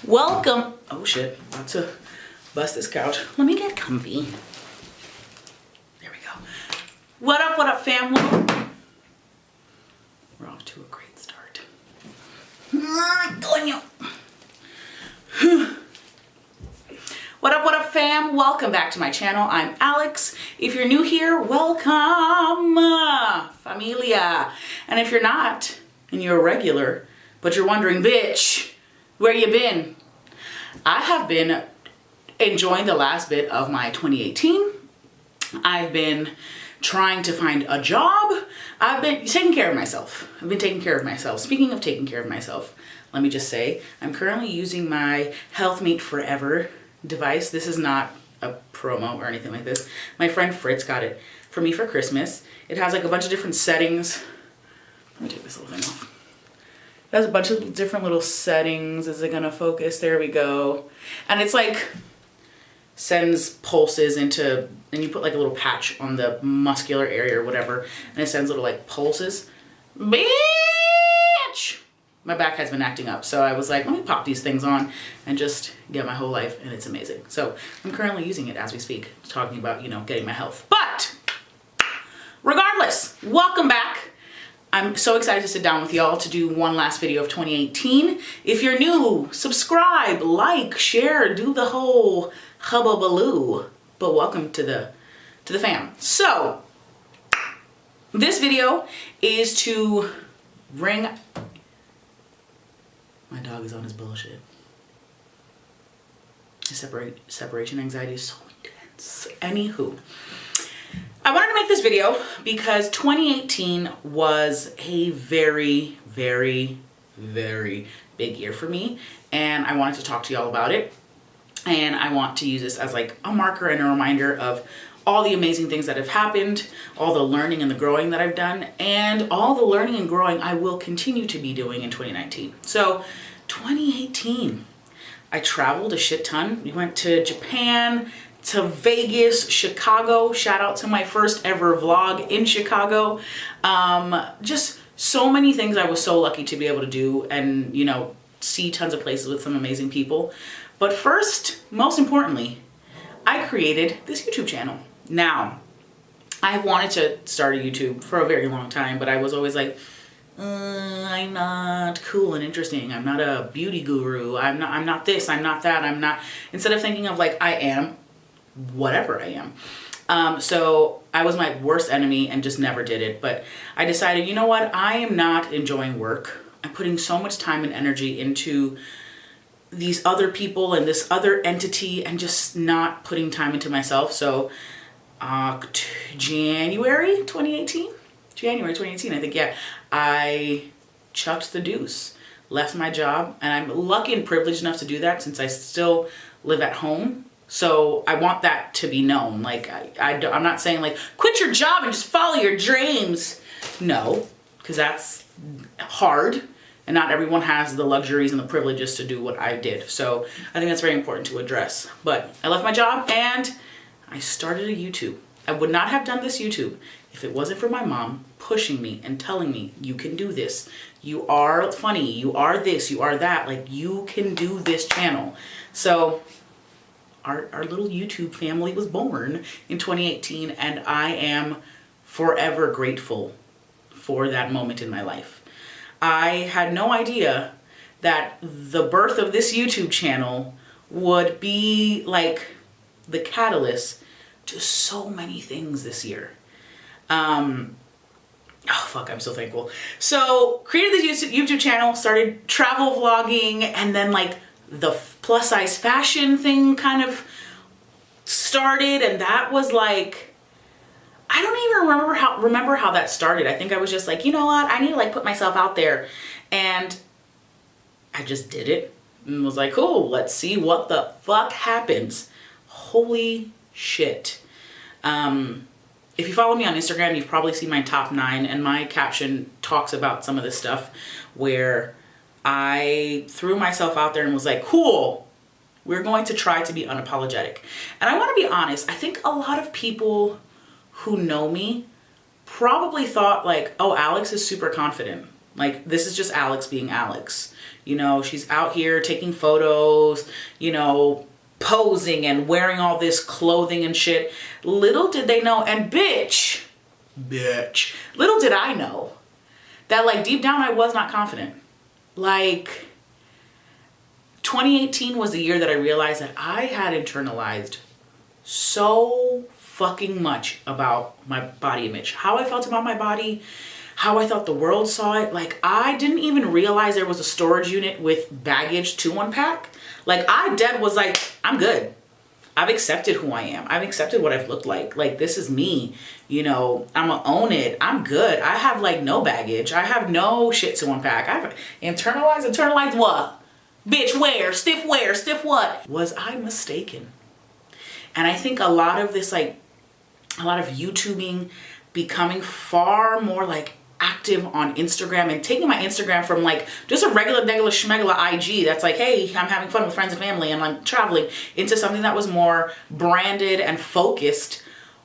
Welcome. Oh shit, about to bust this couch. Let me get comfy. There we go. What up, fam? We're off to a great start. What up, fam? Welcome back to my channel. I'm Alex. If you're new here, welcome, familia. And if you're not, and you're a regular, but you're wondering, bitch, where you been? I have been enjoying the last bit of my 2018. I've been trying to find a job. I've been taking care of myself. Speaking of taking care of myself, let me just say, I'm currently using my Health Mate Forever device. This is not a promo or anything like this. My friend Fritz got it for me for Christmas. It has like a bunch of different settings. Let me take this little thing off. It has a bunch of different little settings. Is it gonna focus? There we go. And it's like, sends pulses into, and you put like a little patch on the muscular area or whatever, and it sends little like pulses. Bitch! My back has been acting up, so I was like, let me pop these things on and just get my whole life, and it's amazing. So I'm currently using it as we speak, talking about, you know, getting my health. But regardless, welcome back. I'm so excited to sit down with y'all to do one last video of 2018. If you're new, subscribe, like, share, do the whole hubbubaloo. But welcome to the fam. So this video is to bring. My dog is on his bullshit. His separation anxiety is so intense. Anywho. I wanted to make this video because 2018 was a very, very, very big year for me, and I wanted to talk to y'all about it. And I want to use this as like a marker and a reminder of all the amazing things that have happened, all the learning and the growing that I've done, and all the learning and growing I will continue to be doing in 2019. So 2018, I traveled a shit ton. We went to Japan, to Vegas, Chicago. Shout out to my first ever vlog in Chicago. Just so many things I was so lucky to be able to do, and, you know, see tons of places with some amazing people. But first, most importantly, I created this YouTube channel. Now, I have wanted to start a YouTube for a very long time, but I was always like, I'm not cool and interesting. I'm not a beauty guru. I'm not this, I'm not that, I'm not, instead of thinking of like, I am whatever I am. So I was my worst enemy and just never did it. But I decided, you know what? I am not enjoying work. I'm putting so much time and energy into these other people and this other entity and just not putting time into myself. So January 2018, I think, yeah, I chucked the deuce, left my job, and I'm lucky and privileged enough to do that since I still live at home. So I want that to be known. Like, I'm not saying like, quit your job and just follow your dreams. No, because that's hard. And not everyone has the luxuries and the privileges to do what I did. So I think that's very important to address. But I left my job and I started a YouTube. I would not have done this YouTube if it wasn't for my mom pushing me and telling me, you can do this. You are funny. You are this. You are that. Like, you can do this channel. So our little YouTube family was born in 2018, and I am forever grateful for that moment in my life. I had no idea that the birth of this YouTube channel would be like the catalyst to so many things this year. Oh fuck, I'm so thankful. So created this YouTube channel, started travel vlogging, and then like the plus size fashion thing kind of started, and that was like, I don't even remember how that started. I think I was just like, you know what, I need to like put myself out there, and I just did it and was like, cool, let's see what the fuck happens. Holy shit. if you follow me on Instagram, you've probably seen my top 9, and my caption talks about some of this stuff where I threw myself out there and was like, cool, we're going to try to be unapologetic. And I want to be honest, I think a lot of people who know me probably thought like, oh, Alex is super confident. Like, this is just Alex being Alex. You know, she's out here taking photos, you know, posing and wearing all this clothing and shit. Little did they know, and bitch, little did I know that like deep down I was not confident. Like, 2018 was the year that I realized that I had internalized so fucking much about my body image, how I felt about my body, how I thought the world saw it. Like, I didn't even realize there was a storage unit with baggage to unpack. Like, I dead was like, I'm good. I've accepted who I am. I've accepted what I've looked like. Like, this is me. You know, I'm gonna own it. I'm good. I have like no baggage. I have no shit to unpack. I've internalized what? Bitch, where? Stiff what? Was I mistaken? And I think a lot of this, like, a lot of YouTubing, becoming far more like active on Instagram and taking my Instagram from like just a regular schmegula IG that's like, hey, I'm having fun with friends and family and I'm traveling, into something that was more branded and focused.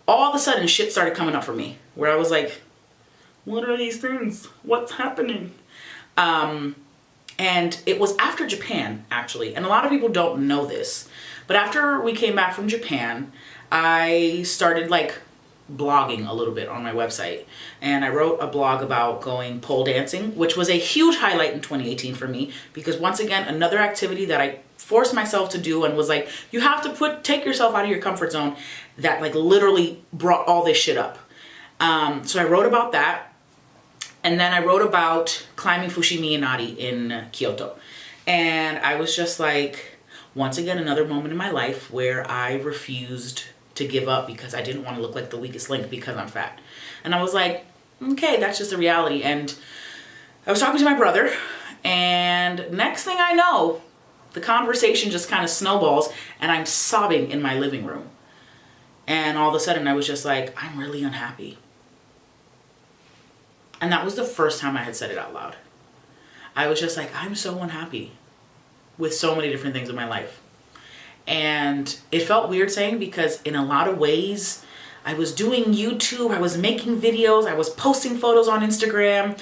All of a sudden shit started coming up for me where I was like, what are these things? What's happening? And it was after Japan, actually. And a lot of people don't know this, but after we came back from Japan, I started like blogging a little bit on my website, and I wrote a blog about going pole dancing, which was a huge highlight in 2018 for me, because once again, another activity that I forced myself to do and was like, you have to take yourself out of your comfort zone, that like literally brought all this shit up. So I wrote about that, and then I wrote about climbing Fushimi Inari in Kyoto, and I was just like, once again, another moment in my life where I refused to give up because I didn't want to look like the weakest link because I'm fat. And I was like, okay, that's just the reality. And I was talking to my brother, and next thing I know, the conversation just kind of snowballs, and I'm sobbing in my living room. And all of a sudden I was just like, I'm really unhappy. And that was the first time I had said it out loud. I was just like, I'm so unhappy with so many different things in my life. And it felt weird saying, because in a lot of ways, I was doing YouTube, I was making videos, I was posting photos on Instagram.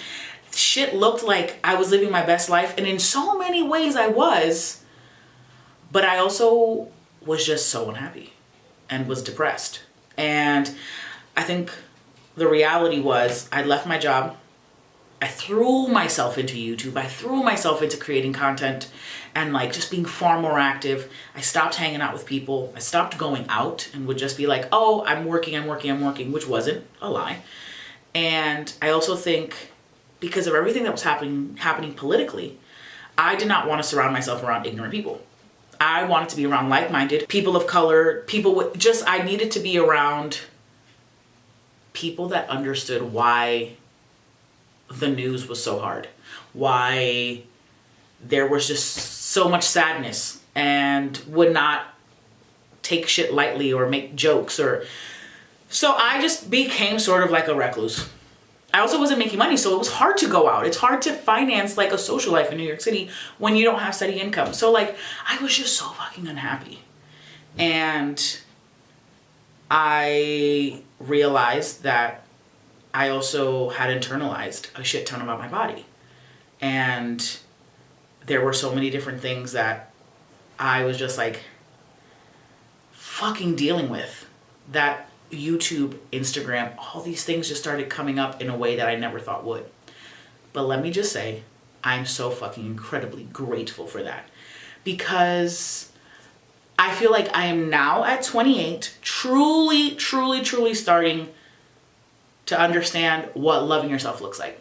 Shit looked like I was living my best life. And in so many ways I was, but I also was just so unhappy and was depressed. And I think the reality was I left my job. I threw myself into YouTube. I threw myself into creating content and like just being far more active. I stopped hanging out with people. I stopped going out and would just be like, oh, I'm working, which wasn't a lie. And I also think because of everything that was happening politically, I did not want to surround myself around ignorant people. I wanted to be around like-minded people of color, people with just, I needed to be around people that understood why the news was so hard, why there was just so much sadness, and would not take shit lightly or make jokes. Or so I just became sort of like a recluse. I also wasn't making money, so it was hard to go out. It's hard to finance like a social life in New York City when you don't have steady income. So like I was just so fucking unhappy. And I realized that I also had internalized a shit ton about my body. And there were so many different things that I was just like fucking dealing with, that YouTube, Instagram, all these things just started coming up in a way that I never thought would. But let me just say, I'm so fucking incredibly grateful for that, because I feel like I am now at 28, truly starting to understand what loving yourself looks like,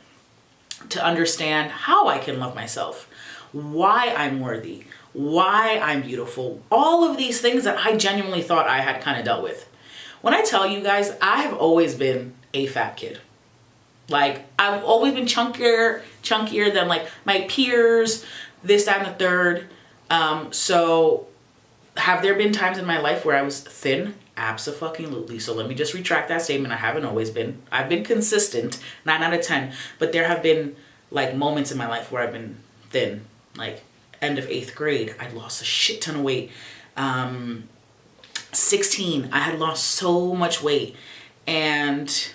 to understand how I can love myself, why I'm worthy, why I'm beautiful, all of these things that I genuinely thought I had kind of dealt with. When I tell you guys, I have always been a fat kid. Like, I've always been chunkier than like my peers, this, that, and the third. So have there been times in my life where I was thin? Abso-fucking-lutely. So let me just retract that statement. I haven't always been. I've been consistent, 9 out of 10. But there have been like moments in my life where I've been thin. Like end of 8th grade, I lost a shit ton of weight. 16, I had lost so much weight. And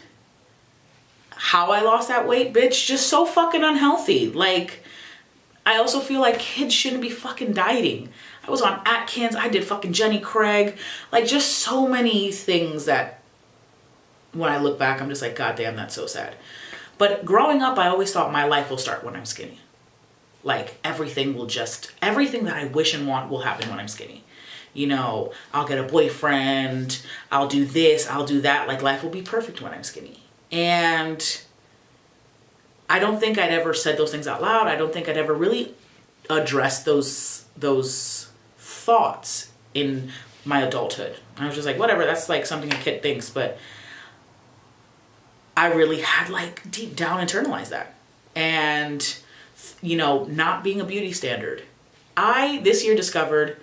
how I lost that weight, bitch, just so fucking unhealthy. Like, I also feel like kids shouldn't be fucking dieting. I was on Atkins, I did fucking Jenny Craig, like just so many things that when I look back, I'm just like, God damn, that's so sad. But growing up, I always thought my life will start when I'm skinny. Like everything that I wish and want will happen when I'm skinny. You know, I'll get a boyfriend, I'll do this, I'll do that. Like life will be perfect when I'm skinny. And I don't think I'd ever said those things out loud. I don't think I'd ever really addressed those thoughts in my adulthood. I was just like, whatever, that's like something a kid thinks. But I really had like deep down internalized that. And, you know, not being a beauty standard. I this year discovered,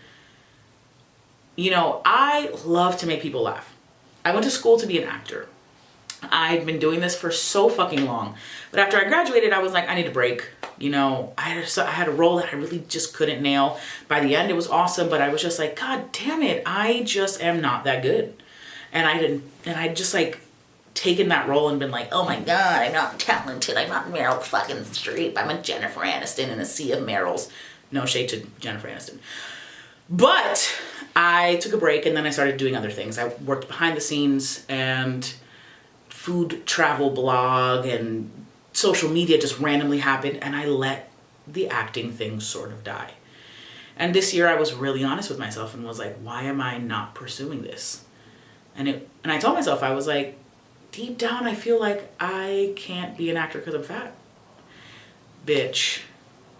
you know, I love to make people laugh. I went to school to be an actor. I'd been doing this for so fucking long. But after I graduated, I was like, I need a break. You know, I had a role that I really just couldn't nail. By the end, it was awesome, but I was just like, God damn it, I just am not that good. And I just like taken that role and been like, oh my God, I'm not talented. I'm not Meryl fucking Streep. I'm a Jennifer Aniston in a sea of Meryls. No shade to Jennifer Aniston. But I took a break and then I started doing other things. I worked behind the scenes and food travel blog and social media just randomly happened, and I let the acting thing sort of die. And this year I was really honest with myself and was like, why am I not pursuing this? And I told myself, I was like, deep down I feel like I can't be an actor because I'm fat. Bitch,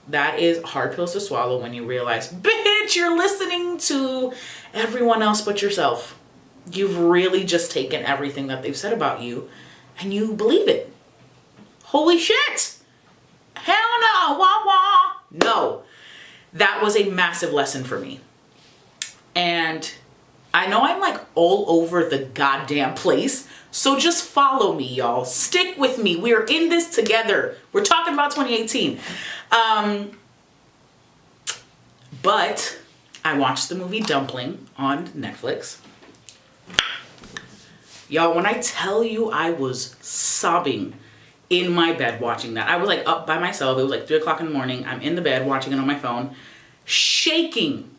that is hard pills to swallow when you realize, bitch, you're listening to everyone else but yourself. You've really just taken everything that they've said about you and you believe it. Holy shit! Hell no! Wah wah! No. That was a massive lesson for me. And I know I'm like all over the goddamn place, so just follow me, y'all. Stick with me. We're in this together. We're talking about 2018. But I watched the movie Dumpling on Netflix. Y'all, when I tell you I was sobbing in my bed watching that. I was like up by myself. It was like 3 o'clock in the morning. I'm in the bed watching it on my phone, shaking.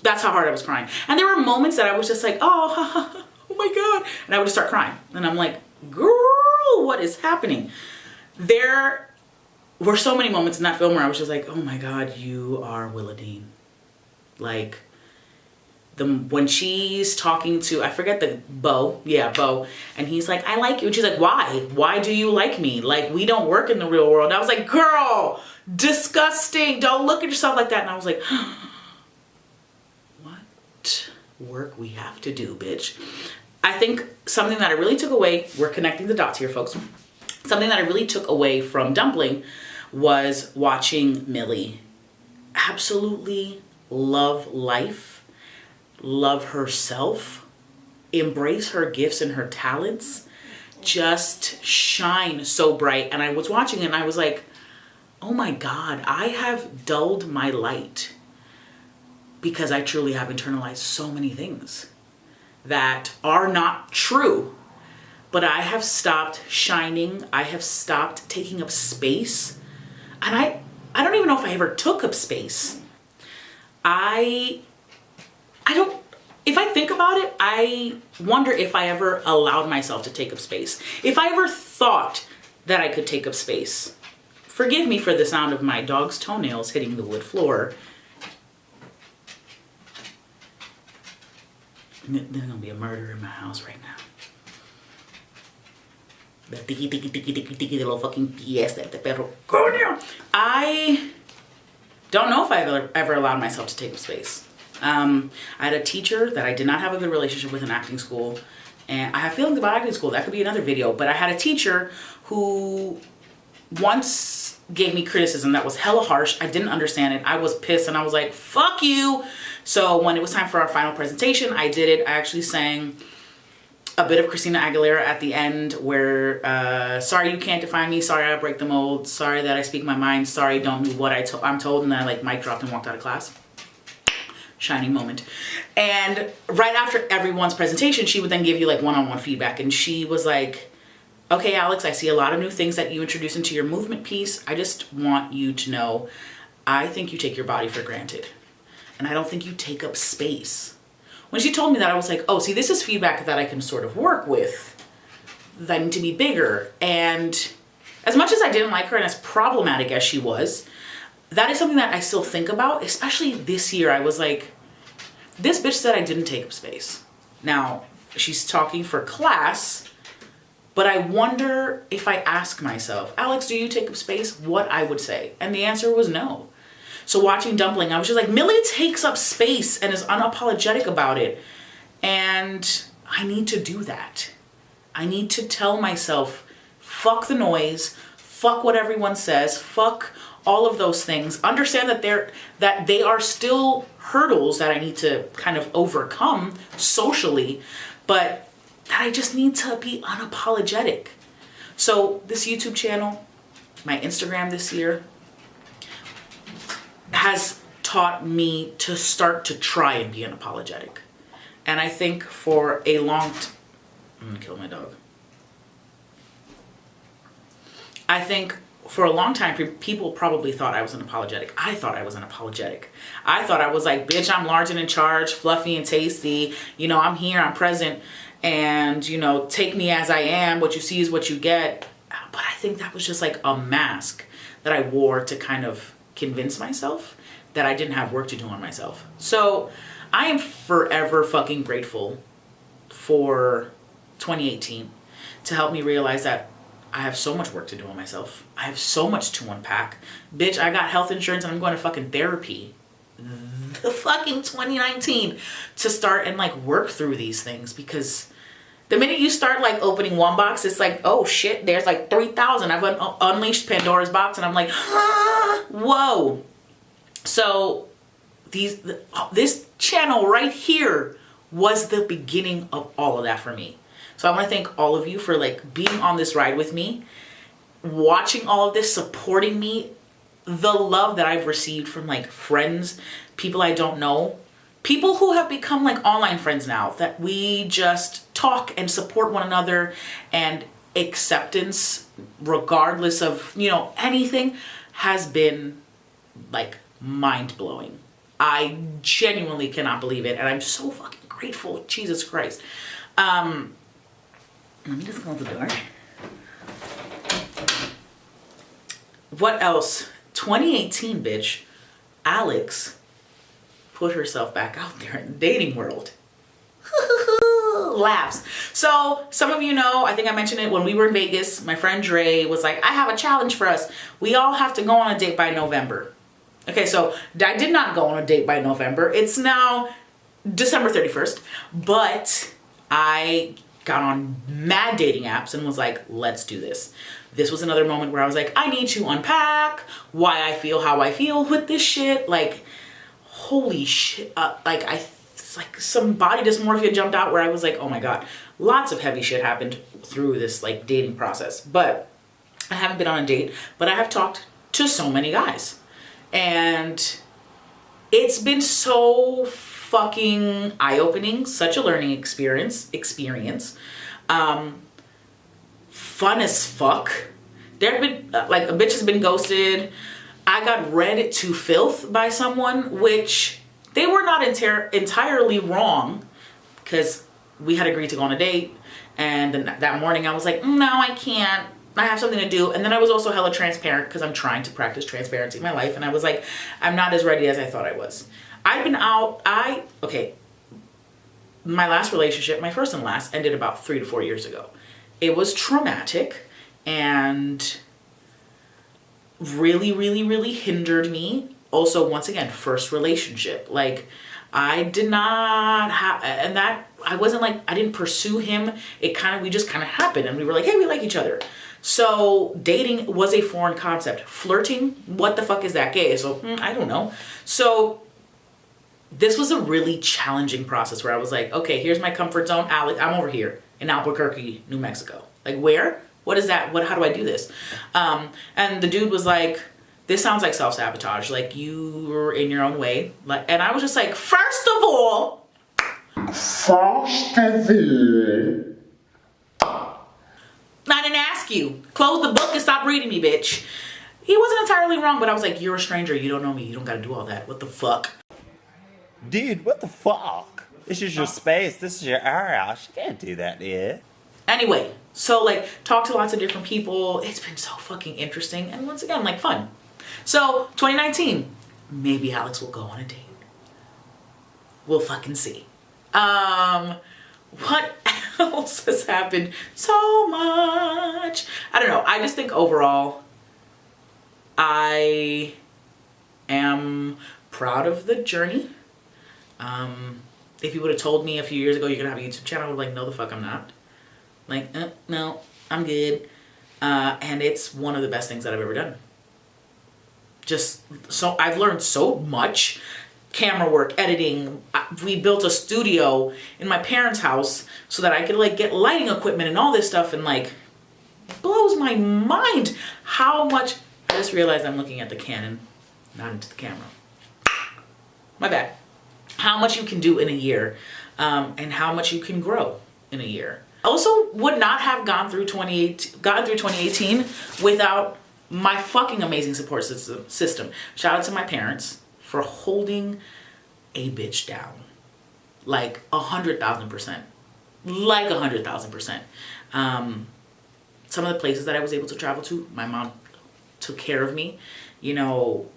That's how hard I was crying. And there were moments that I was just like, oh my God. And I would just start crying. And I'm like, girl, what is happening? There were so many moments in that film where I was just like, oh my God, you are Willa Dean. Like, when she's talking to, I forget the Bo, and he's like, I like you, and she's like, why do you like me? Like, we don't work in the real world. I was like, girl, disgusting, don't look at yourself like that. And I was like, what work we have to do, bitch. I think something that I really took away, we're connecting the dots here, folks, something that I really took away from Dumpling was watching Millie absolutely love life, love herself, embrace her gifts and her talents, just shine so bright. And I was watching it and I was like, oh my God, I have dulled my light because I truly have internalized so many things that are not true. But I have stopped shining. I have stopped taking up space. And I don't even know if I ever took up space. If I think about it, I wonder if I ever allowed myself to take up space. If I ever thought that I could take up space. Forgive me for the sound of my dog's toenails hitting the wood floor. There's gonna be a murder in my house right now. The tiki tiki tiki tiki tiki, the little fucking pies de perro. I don't know if I've ever allowed myself to take up space. I had a teacher that I did not have a good relationship with in acting school, and I have feelings about acting school. That could be another video, but I had a teacher who once gave me criticism that was hella harsh. I didn't understand it. I was pissed and I was like, fuck you. So when it was time for our final presentation, I did it. I actually sang a bit of Christina Aguilera at the end where, sorry you can't define me, sorry I break the mold, sorry that I speak my mind, sorry don't do what I'm told, and then I like mic dropped and walked out of class. Shining moment. And right after everyone's presentation, she would then give you like one-on-one feedback, and she was like, okay, Alex, I see a lot of new things that you introduce into your movement piece. I just want you to know, I think you take your body for granted, and I don't think you take up space. When she told me that, I was like, oh, see, this is feedback that I can sort of work with. That I need to be bigger. And as much as I didn't like her and as problematic as she was, that is something that I still think about, especially this year. I was like, this bitch said I didn't take up space. Now, she's talking for class, but I wonder if I ask myself, Alex, do you take up space? What I would say. And the answer was no. So watching Dumpling, I was just like, Millie takes up space and is unapologetic about it. And I need to do that. I need to tell myself, fuck the noise, fuck what everyone says, fuck all of those things. Understand that they are still hurdles that I need to kind of overcome socially, but that I just need to be unapologetic. So this YouTube channel, my Instagram this year, has taught me to start to try and be unapologetic. And I think for a long I'm gonna kill my dog. I think for a long time, people probably thought I was unapologetic. I thought I was unapologetic. I thought I was like, bitch, I'm large and in charge, fluffy and tasty. You know, I'm here, I'm present, and, you know, take me as I am. What you see is what you get. But I think that was just like a mask that I wore to kind of convince myself that I didn't have work to do on myself. So I am forever fucking grateful for 2018 to help me realize that I have so much work to do on myself. I have so much to unpack. Bitch, I got health insurance and I'm going to fucking therapy. The fucking 2019 to start and like work through these things, because the minute you start like opening one box, it's like, oh shit, there's like 3,000. I've unleashed Pandora's box and I'm like, ah, whoa. So this channel right here was the beginning of all of that for me. So I want to thank all of you for like being on this ride with me, watching all of this, supporting me, the love that I've received from like friends, people I don't know, people who have become like online friends now, that we just talk and support one another, and acceptance regardless of, you know, anything has been like mind-blowing. I genuinely cannot believe it, and I'm so fucking grateful. Jesus Christ. Let me just close the door. What else? 2018, bitch. Alex put herself back out there in the dating world. Laughs. So some of you know, I think I mentioned it when we were in Vegas, my friend Dre was like, I have a challenge for us. We all have to go on a date by November. Okay, so I did not go on a date by November. It's now December 31st, but I got on mad dating apps and was like, let's do this. This was another moment where I was like, I need to unpack why I feel how I feel with this shit. Like, holy shit. Like some body dysmorphia jumped out where I was like, oh my God, lots of heavy shit happened through this like dating process. But I haven't been on a date, but I have talked to so many guys. And it's been so fucking eye-opening, such a learning experience. Fun as fuck. There have been, like, a bitch has been ghosted. I got read to filth by someone, which they were not entirely wrong, because we had agreed to go on a date, and then that morning I was like, no, I can't. I have something to do. And then I was also hella transparent because I'm trying to practice transparency in my life, and I was like, I'm not as ready as I thought I was. I've been out, my last relationship, my first and last, ended about 3 to 4 years ago. It was traumatic and really, really, really hindered me. Also, once again, first relationship. Like, I did not have, and that, I wasn't like, I didn't pursue him. We just kind of happened, and we were like, hey, we like each other. So dating was a foreign concept. Flirting, what the fuck is that, gay? So, I don't know. So this was a really challenging process where I was like, okay, here's my comfort zone. Alex, I'm over here. in Albuquerque, New Mexico. Like, where? What is that? How do I do this? And the dude was like, this sounds like self-sabotage. Like, you're in your own way. Like, and I was just like, first of all, I didn't ask you. Close the book and stop reading me, bitch. He wasn't entirely wrong, but I was like, you're a stranger. You don't know me. You don't gotta do all that. What the fuck? Dude, what the fuck? This is your space. This is your area. She can't do that, dude. Anyway, so like, talk to lots of different people. It's been so fucking interesting. And once again, like, fun. So, 2019, maybe Alex will go on a date. We'll fucking see. What else has happened? So much. I don't know. I just think overall, I am proud of the journey. If you would have told me a few years ago you're gonna have a YouTube channel, I would be like, no the fuck I'm not. Like, no, I'm good. And it's one of the best things that I've ever done. Just, so I've learned so much. Camera work, editing. We built a studio in my parents' house so that I could like get lighting equipment and all this stuff, and like, it blows my mind how much. I just realized I'm looking at the Canon, not into the camera. My bad. How much you can do in a year, and how much you can grow in a year. Also, would not have gotten through 2018 without my fucking amazing support system. Shout out to my parents for holding a bitch down. Like 100,000%. Like 100,000%. Some of the places that I was able to travel to, my mom took care of me. You know,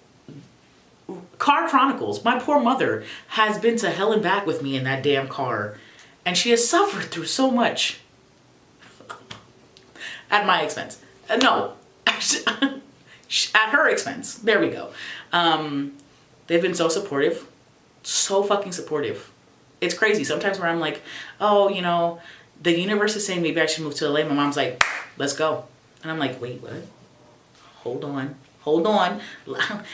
car chronicles. My poor mother has been to hell and back with me in that damn car. And she has suffered through so much. At my expense. No. At her expense. There we go. They've been so supportive. So fucking supportive. It's crazy. Sometimes where I'm like, oh, you know, the universe is saying maybe I should move to LA. My mom's like, let's go. And I'm like, wait, what? Hold on. Hold on.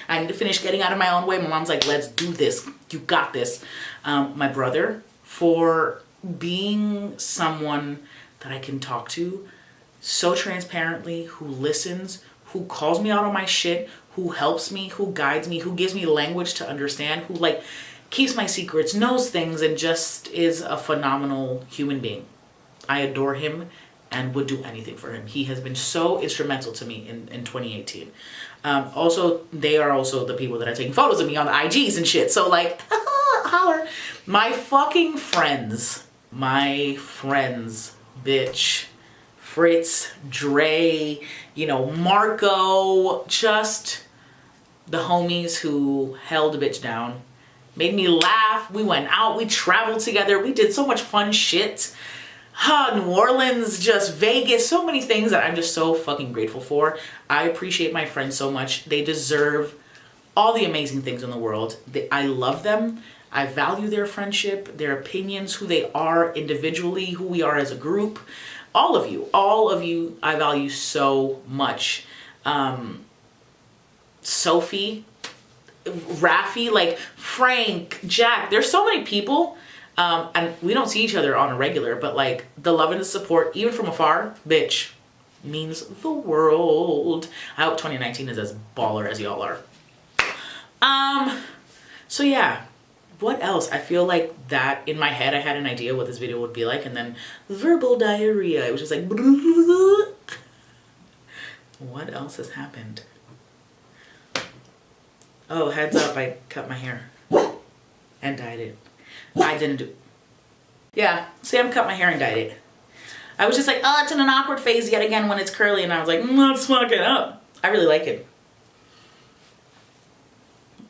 I need to finish getting out of my own way. My mom's like, let's do this. You got this. My brother, for being someone that I can talk to so transparently, who listens, who calls me out on my shit, who helps me, who guides me, who gives me language to understand, who like keeps my secrets, knows things, and just is a phenomenal human being. I adore him and would do anything for him. He has been so instrumental to me in 2018. Also, they are also the people that are taking photos of me on the IGs and shit. So like, holler. My fucking friends, bitch. Fritz, Dre, you know, Marco, just the homies who held a bitch down. Made me laugh. We went out, we traveled together, we did so much fun shit. New Orleans, just Vegas, so many things that I'm just so fucking grateful for. I appreciate my friends so much. They deserve all the amazing things in the world. I love them. I value their friendship, their opinions, who they are individually, who we are as a group. All of you, I value so much. Sophie, Rafi, like Frank, Jack, there's so many people, and we don't see each other on a regular, but like the love and the support, even from afar, bitch, means the world. I hope 2019 is as baller as y'all are. So yeah. What else? I feel like that in my head I had an idea what this video would be like, and then verbal diarrhea. It was just like what else has happened? Oh, heads up, I cut my hair and dyed it. I didn't do. Yeah, Sam cut my hair and dyed it. I was just like, oh, it's in an awkward phase yet again when it's curly, and I was like, let's fuck it up. I really like it.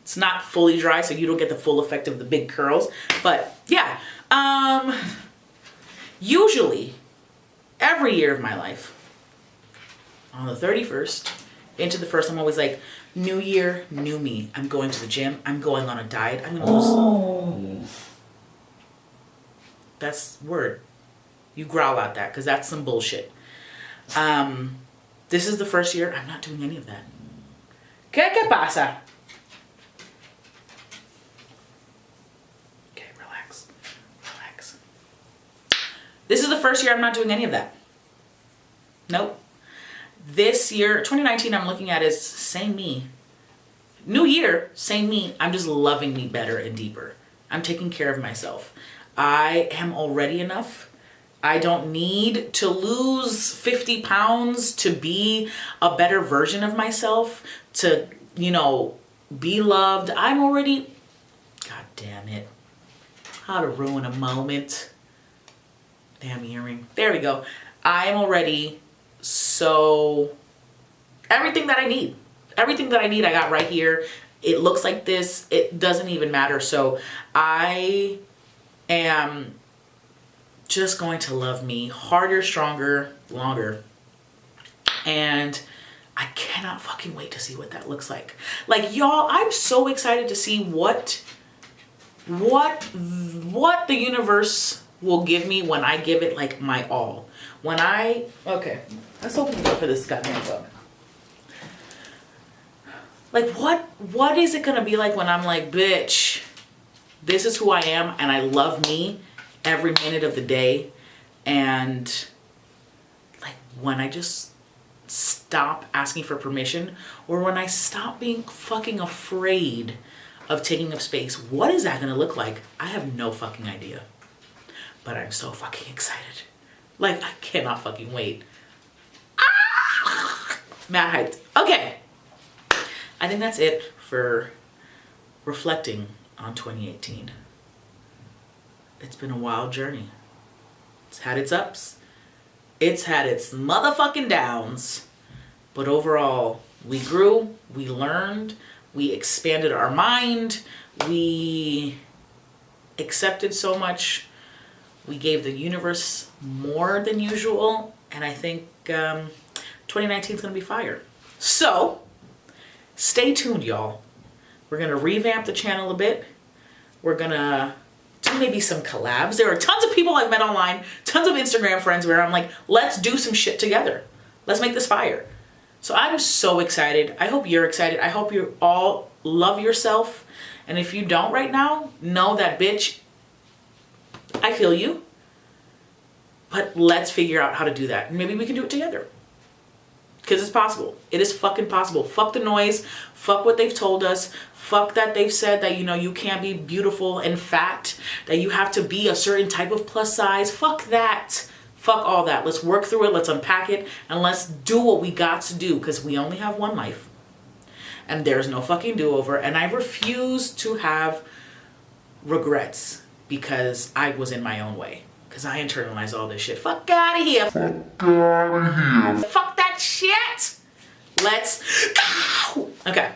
It's not fully dry, so you don't get the full effect of the big curls. But yeah, usually every year of my life, on the 31st into the 1st, I'm always like, new year, new me. I'm going to the gym. I'm going on a diet. I'm gonna lose. That's word. You growl out that, because that's some bullshit. This is the first year I'm not doing any of that. ¿Qué pasa? This is the the first year I'm not doing any of that. Nope. This year, 2019, I'm looking at is same me. New year, same me. I'm just loving me better and deeper. I'm taking care of myself. I am already enough. I don't need to lose 50 pounds to be a better version of myself, to, you know, be loved. I'm already, God damn it. How to ruin a moment. Damn earring. There we go. I am already so, everything that I need. Everything that I need I got right here. It looks like this. It doesn't even matter. So I am just going to love me harder, stronger, longer. And I cannot fucking wait to see what that looks like. Like, y'all, I'm so excited to see what the universe will give me when I give it like my all. Okay, let's open it up for this goddamn book. Like, what is it gonna be like when I'm like, bitch, this is who I am and I love me every minute of the day, and like when I just stop asking for permission, or when I stop being fucking afraid of taking up space. What is that gonna look like? I have no fucking idea, but I'm so fucking excited. Like, I cannot fucking wait. Mad hyped. Okay, I think that's it for reflecting on 2018. It's been a wild journey. It's had its ups. It's had its motherfucking downs. But overall, we grew, we learned, we expanded our mind, we accepted so much, we gave the universe more than usual, and I think 2019 is gonna be fire. So, stay tuned, y'all. We're gonna revamp the channel a bit. We're gonna do maybe some collabs. There are tons of people I've met online, tons of Instagram friends where I'm like, let's do some shit together. Let's make this fire. So I'm so excited. I hope you're excited. I hope you all love yourself. And if you don't right now, know that, bitch, I feel you. But let's figure out how to do that. Maybe we can do it together. Because it's possible. It is fucking possible. Fuck the noise. Fuck what they've told us. Fuck that they've said that, you know, you can't be beautiful and fat. That you have to be a certain type of plus size. Fuck that. Fuck all that. Let's work through it. Let's unpack it. And let's do what we got to do. Because we only have one life. And there's no fucking do-over. And I refuse to have regrets. Because I was in my own way. Because I internalized all this shit. Fuck out of here. Fuck out of here. Fuck that shit. Let's go. Okay.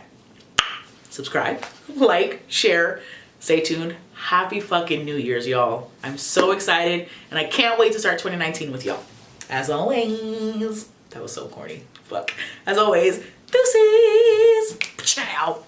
Subscribe, like, share, stay tuned. Happy fucking New Year's, y'all. I'm so excited and I can't wait to start 2019 with y'all. As always, that was so corny. Fuck. As always, deuces. Ciao.